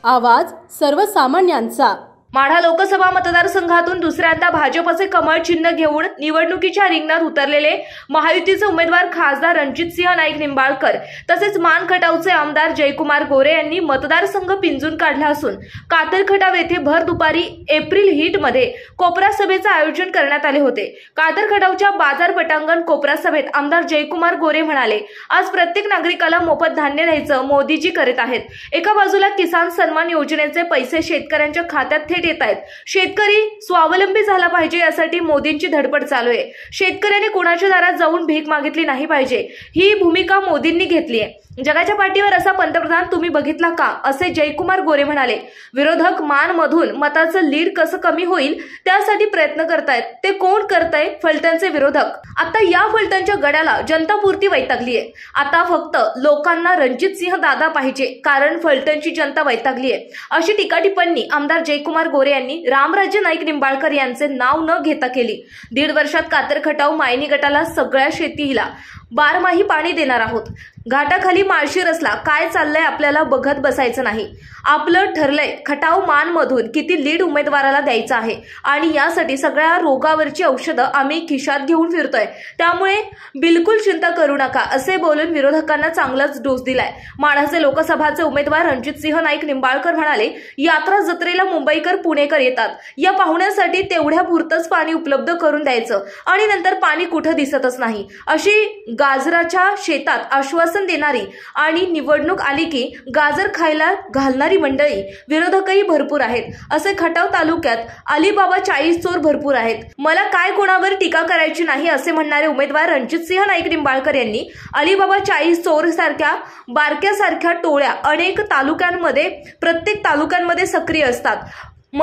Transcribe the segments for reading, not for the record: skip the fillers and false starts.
आवाज सर्वसामान्यांचा। माढा लोकसभा मतदारसंघातून दुसऱ्यांदा भाजपचे कमळ चिन्ह घेऊन निवडणुकीच्या रिंगणात उतरलेले महायुतीचे उमेदवार खासदार रणजितसिंह नाईक निंबाळकर तसेच मान खटावचे आमदार जयकुमार गोरे यांनी मतदारसंघ पिंजून काढला असून कातरखटाव येथे भर दुपारी एप्रिल हीट मध्ये कोपरा सभेचे आयोजन करण्यात आले होते। कातरखटावच्या बाजार पटांगण कोपरा सभेत आमदार जयकुमार गोरे म्हणाले, आज प्रत्येक नागरिकाला मोफत धान्य द्यायचं मोदीजी करीत आहेत। एका बाजूला किसान सन्मान योजनेचे पैसे शेतकऱ्यांच्या खात्यात थेट येत आहेत। शेतकरी स्वावलंबी झाला पाहिजे यासाठी मोदींची धडपड चालू आहे। शेतकऱ्याने कोणाच्या दारात जाऊन भीक मागितली नाही पाहिजे, ही भूमिका मोदींनी घेतली आहे। जगाच्या पाठीवर असा पंतप्रधान तुम्ही बघितला का, असे जयकुमार गोरे म्हणाले। विरोधक मान मधून मताचं लीड कसं कमी होईल त्यासाठी प्रयत्न करतायत। ते कोण करतंय? फलटणचे विरोधक। आता या फलटणच्या गड्याला जनता पुरती वैतागली आहे। आता फक्त लोकांना रणजितसिंह दादा पाहिजे, कारण फलटणची जनता वैतागली आहे, अशी टीका टिप्पणी आमदार जयकुमार गोरे यांनी रामराज्य नाईक निंबाळकर यांचे नाव न घेता केली। 1.5 वर्षात कातरखटाव मायनी गटाला सगळ्या शेतीला बारमाही पाणी देणार आहोत। घाटाखाली माळशी रसला काय चाललंय आपल्याला बघत बसायचं नाही। आपलं ठरलंय खटाव मान मधून किती लीड उमेदवाराला द्यायचं आहे आणि यासाठी सगळ्या रोगावरची औषधं आम्ही खिशात घेऊन फिरतोय, त्यामुळे बिलकुल चिंता करू नका, असे बोलून विरोधकांना चांगलाच डोस दिलाय। माढाचे लोकसभाचे उमेदवार रणजितसिंह नाईक निंबाळकर म्हणाले, यात्रा जत्रेला मुंबईकर पुणेकर येतात, या पाहुण्यासाठी तेवढ्या पुरतच पाणी उपलब्ध करून द्यायचं आणि नंतर पाणी कुठं दिसतच नाही, अशी गाजराच्या शेतात आश्वासन देणारी आणि निवडणूक आली की गाजर खायला घालणारी मंडळी विरोधकही भरपूर आहेत। असे खटाव तालुक्यात अलिबाबा 40 चोर भरपूर आहेत। मला काय कोणावर टीका करायची नाही, असे म्हणणारे उमेदवार रणजितसिंह नाईक निंबाळकर यांनी अलिबाबा 40 चोर सारख्या बारक्यासारख्या टोळ्या अनेक तालुक्यांमध्ये प्रत्येक तालुक्यांमध्ये सक्रिय असतात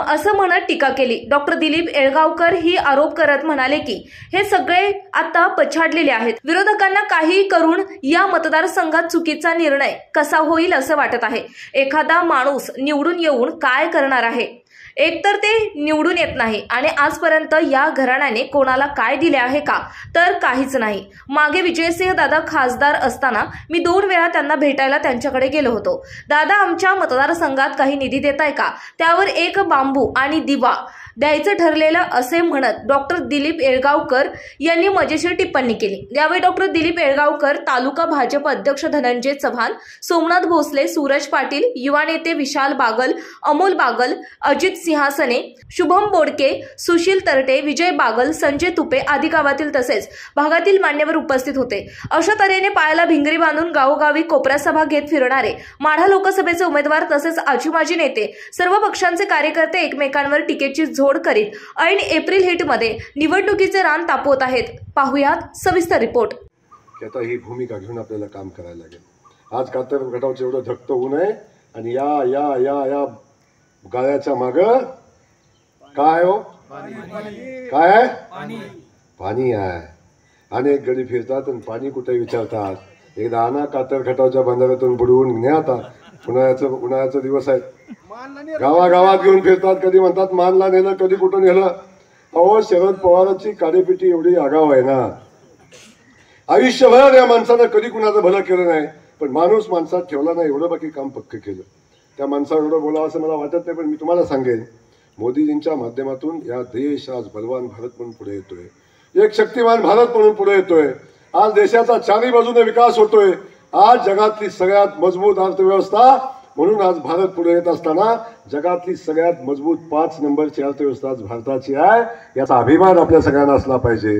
असं म्हणत टीका केली। डॉक्टर दिलीप येळगावकर ही आरोप करत म्हणाले की हे सगळे आता पछाडलेले आहेत। विरोधकांना काही करून या मतदारसंघात चुकीचा निर्णय कसा होईल असं वाटत आहे। एखादा माणूस निवडून येऊन काय करणार आहे? एकतर ते निवडून येत नाही आणि आजपर्यंत या घराण्याने कोणाला काय दिले आहे का, तर काहीच नाही। मागे विजयसिंह दादा खासदार असताना मी 2 वेळा त्यांना भेटायला त्यांच्याकडे गेलो होतो। दादा, आमच्या मतदारसंघात काही निधी देताय का? त्यावर एक बांबू आणि दिवा द्यायचं ठरलेलं, असे म्हणत डॉक्टर दिलीप येळगावकर यांनी मजेशीर टिप्पणी केली। यावेळी डॉक्टर दिलीप येळगावकर, तालुका भाजप अध्यक्ष धनंजय चव्हाण, सोमनाथ भोसले, सूरज पाटील, युवा नेते विशाल बागल, अमोल बागल, अजित सिंहासने, शुभम बोडके, सुशील तरटे, विजय बागल, संजय तुपे आदी गावातील तसेच भागातील मान्यवर उपस्थित होते। अशा तऱ्हेने पायाला भिंगरी बांधून गावोगावी कोपरा सभा घेत फिरणारे माढा लोकसभेचे उमेदवार तसेच आजूमाजी नेते सर्व पक्षांचे कार्यकर्ते एकमेकांवर टीकेची झोड करीत ऐन एप्रिल हिट मध्ये निवडणुकीचे रान तापवत आहेत। पाहुयात सविस्तर रिपोर्ट। आता ही भूमिका घेऊन आपल्याला काम करायला लागेल। आज कातरखटावचं एवढं धक्तं होऊ नये आणि या या या या गाळ्याच्या माग काय हो, काय पाणी आहे। अनेक गडी फिरतात आणि पाणी कुठे विचारतात। एकदा आणा कातरखटावच्या बंधाऱ्यातून बुडवून न्या। आता उन्हाळ्याचा दिवस आहे, गावागावात घेऊन फिरतात। कधी म्हणतात मानला नेलं, कधी कुठं नेलं। अहो, शरद पवारांची कार्यपिटी एवढी आगाव आहे ना, आयुष्यभर या माणसानं कधी कुणाचं भलं केलं नाही, पण माणूस माणसात ठेवला नाही, एवढं बाकी काम पक्क केलं। त्या माणसावर एवढं बोलावं असं मला वाटत नाही, पण मी तुम्हाला सांगेन, मोदीजींच्या माध्यमातून या देश आज बलवान भारत म्हणून पुढे येतोय, एक शक्तिमान भारत म्हणून पुढे येतोय। आज देशाचा चारी बाजूने विकास होतोय। आज जगातली सगळ्यात मजबूत अर्थव्यवस्था म्हणून आज भारत पुढे येत असताना जगातली सगळ्यात मजबूत 5 नंबरची अर्थव्यवस्था आज भारताची आहे, याचा अभिमान आपल्या सगळ्यांना असला पाहिजे।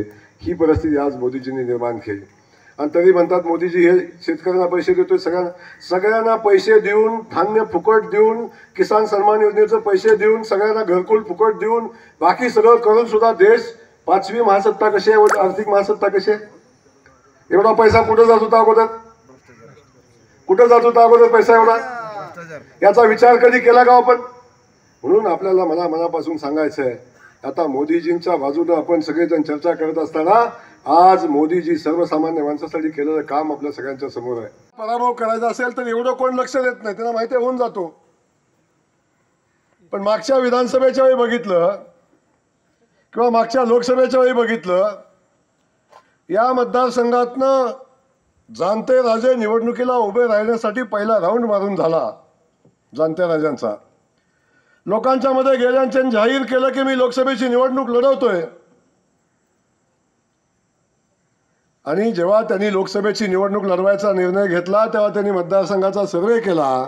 ही परिस्थिती आज मोदीजींनी निर्माण केली आणि तरी म्हणतात मोदीजी हे शेतकऱ्यांना पैसे देतोय, सगळ्यांना पैसे देऊन, धान्य फुकट देऊन, किसान सन्मान योजनेचे पैसे देऊन, सगळ्यांना घरकुल फुकट देऊन, बाकी सगळं करून सुद्धा देश 5वी महासत्ता कशी आहे, आर्थिक महासत्ता कशी आहे? एवढा पैसा कुठं जात होता अगोदर? कुठं जात होता अगोदर पैसा एवढा? याचा विचार कधी केला का आपण? म्हणून आपल्याला मला मनापासून सांगायचं आहे, आता मोदीजींच्या बाजूने आपण सगळेजण चर्चा करत असताना आज मोदीजी सर्वसामान्य माणसासाठी केलेलं काम आपल्या सगळ्यांच्या समोर आहे। पराभव करायचा असेल तर एवढं कोण लक्ष देत नाही, त्यांना माहिती होऊन जातो। पण मागच्या विधानसभेच्या वेळी बघितलं किंवा मागच्या लोकसभेच्या वेळी बघितलं, या मतदारसंघातनं जाणते राजे निवडणुकीला उभे राहण्यासाठी पहिला राऊंड मारून झाला। जाणत्या राजांचा. लोकांच्या मध्ये गेल्याचे जाहीर केलं की मी लोकसभेची निवडणूक लढवतोय. आणि जेव्हा त्यांनी लोकसभेची निवडणूक लढवायचा निर्णय घेतला तेव्हा त्यांनी मतदारसंघाचा सर्वे केला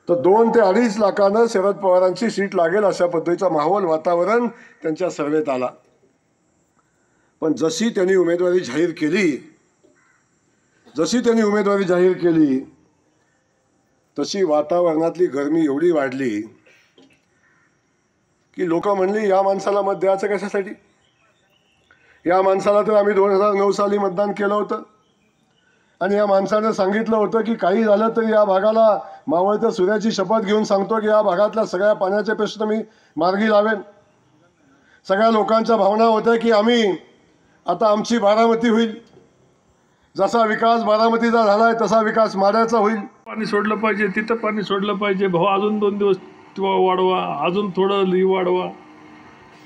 तर 2 ते 2.5 लाखानं शरद पवारांची सीट लागेल अशा पद्धतीचा माहोल वातावरण त्यांच्या सर्वेत आला. पण जशी त्यांनी उमेदवारी जाहीर केली तशी वातावरणातली गरमी एवढी वाढली की लोक म्हणली या माणसाला मत द्यायचं कशासाठी. या माणसाला तर आम्ही 2009 साली मतदान केलं होतं आणि या माणसाने सांगितलं होतं की काही झालं तरी या भागाला मावळत्या सूर्याची शपथ घेऊन सांगतो की या भागातल्या सगळ्या पाण्याचे प्रश्न मी मार्गी लावेन. सगळ्या लोकांच्या भावना होत्या की आम्ही आता आमची बारामती होईल. जसा विकास बारामतीचा झालाय तसा विकास माढ्याचा होईल. पाणी सोडलं पाहिजे, तिथं पाणी सोडलं पाहिजे, भाऊ अजून 2 दिवस वाढवा, अजून थोडं वाढवा.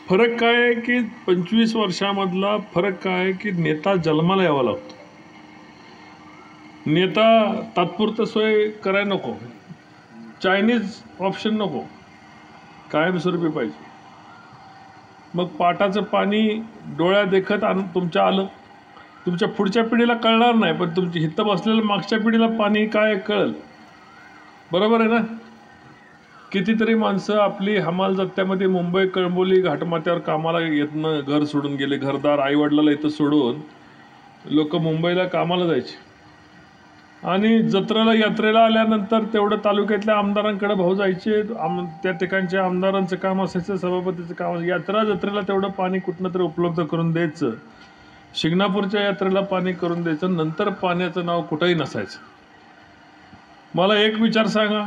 फरक काय आहे की 25 वर्षामधला फरक काय आहे की नेता जन्माला यावा लागतो. नेता तात्पुरतं सोय करायला नको, चायनीज ऑप्शन नको, कायमस्वरूपी पाहिजे. मग पाटाचं पाणी डोळ्या देखत तुमच्या आलं, तुमच्या पुढच्या पिढीला कळणार नाही पण तुमची हित बसलेल्या मागच्या पिढीला पाणी काय कळलं. बरोबर आहे ना. कितीतरी माणसं आपली हमाल जत्त्यामध्ये मुंबई कळंबोली घाटमाथ्यावर कामाला येतनं घर सोडून गेले. घरदार आईवडिलाला इथं सोडून लोक मुंबईला कामाला जायचे आणि जत्रेला यात्रेला आल्यानंतर तेवढं तालुक्यातल्या आमदारांकडे भाऊ जायचे. त्या ठिकाणच्या आमदारांचं काम असायचं, सभापतीचं काम. यात्रा जत्रेला तेवढं पाणी कुठनं तरी उपलब्ध करून द्यायचं. शिंगणापूरच्या यात्रेला पाणी करून द्यायचं. नंतर पाण्याचं नाव कुठंही नसायचं. मला एक विचार सांगा,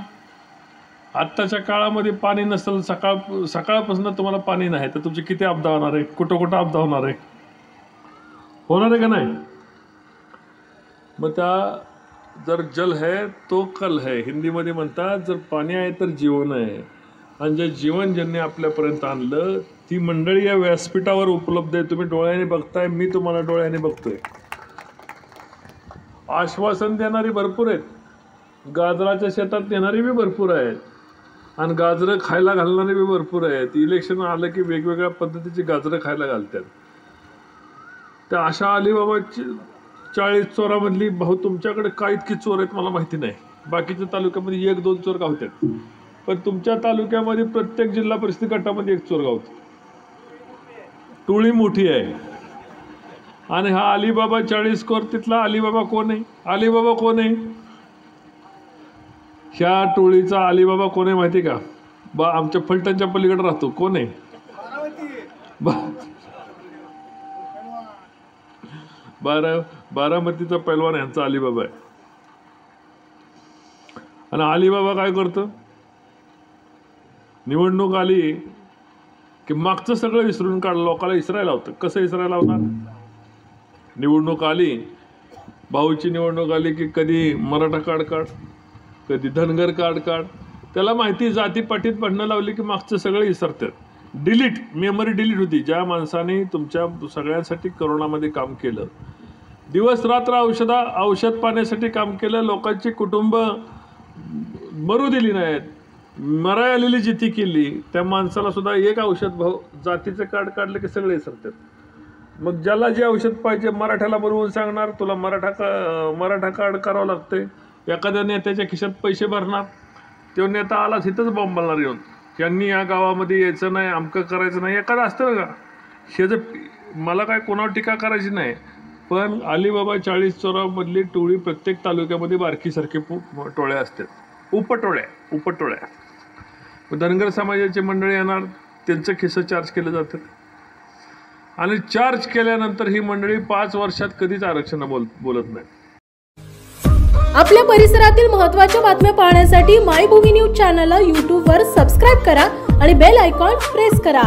आत्ताच्या काळामध्ये पाणी नसेल, सकाळपासून तुम्हाला पाणी नाही तर तुमची किती आपदा होणार आहे, कुठं आपदा होणार आहे, होणार आहे का नाही. मग त्या जर जल है तो कल है, हिंदीमध्ये म्हणतात जर पाणी आहे तर जीवन आहे. आणि जे जीवन ज्यांनी आपल्यापर्यंत आणलं ती मंडळी या व्यासपीठावर उपलब्ध आहे. तुम्ही डोळ्याने बघताय, मी तुम्हाला डोळ्याने बघतोय. आश्वासन देणारी भरपूर आहेत, गाजराच्या शेतात नेणारी बी भरपूर आहेत आणि गाजरं खायला घालणारे बी भरपूर आहेत. इलेक्शन आलं की वेगवेगळ्या पद्धतीची गाजरं खायला घालतात. त्या अशा अलिबाबाची 40 चोरामधली भाऊ तुमच्याकडे काय इतकी चोर आहेत मला माहिती नाही. बाकीच्या तालुक्यामध्ये 1-2 चोर गावतात, पण तुमच्या तालुक्यामध्ये प्रत्येक जिल्हा परिषद गटामध्ये 1 चोर गावतो. टोळी मोठी आहे. आणि हा अलिबाबा 40 कोर तिथला अलिबाबा कोण आहे? अलिबाबा कोण आहे? ह्या टोळीचा अलिबाबा कोण आहे माहिती का? आमच्या फलटणच्या पलीकडे राहतो. कोण आहे? बारामतीचा पैलवान यांचा अलिबाबा आहे. आणि अलिबाबा काय करतो? निवडणूक आली की मागचं सगळं विसरून काढलं, लोकांना इसरायला लावतं. कसं इसरायला लावणार? निवडणूक आली, भाऊची निवडणूक आली की कधी मराठा कार्ड काढ, कधी धनगर कार्ड काढ. त्याला माहिती जातीपाटीत भांडणं लावली की मागचं सगळं इसरतात. डिलीट, मेमरी डिलीट होती. ज्या माणसाने तुमच्या सगळ्यांसाठी करोनामध्ये काम केलं, दिवस रात्र औषध पाण्यासाठी काम केलं, लोकांची कुटुंब मरू दिली नाहीत, मराय आलेली जिती केली, त्या माणसाला सुद्धा एक औषध भाऊ जातीचं कार्ड काढलं की सगळे इसरतात. मग ज्याला जे औषध पाहिजे मराठ्याला बनवून सांगणार तुला मराठा कार्ड करावं लागतंय. एखाद्या नेत्याच्या खिशात पैसे भरणार, तो नेता आला तिथंच बॉम्ब बनणार येऊन, यांनी या गावामध्ये यायचं नाही, अमकं करायचं नाही. एखादं असतं का? हे जे मला काय कोणावर टीका करायची नाही, पण अलिबाबा 40 चोरामधली टोळी प्रत्येक तालुक्यामध्ये बारकीसारखे टोळ्या असतात. उपटोळ्या. धनगर समाजाची मंडळी येणार, त्यांचं खिस्सं चार्ज केलं जातं आणि चार्ज केल्यानंतर ही मंडळी 5 वर्षात कधीच आरक्षण बोलत नाही. आपल्या परिसरातील महत्त्वाच्या बातम्या पाहण्यासाठी मायभूमी न्यूज चॅनलला YouTube वर सबस्क्राईब करा आणि बेल आयकॉन प्रेस करा.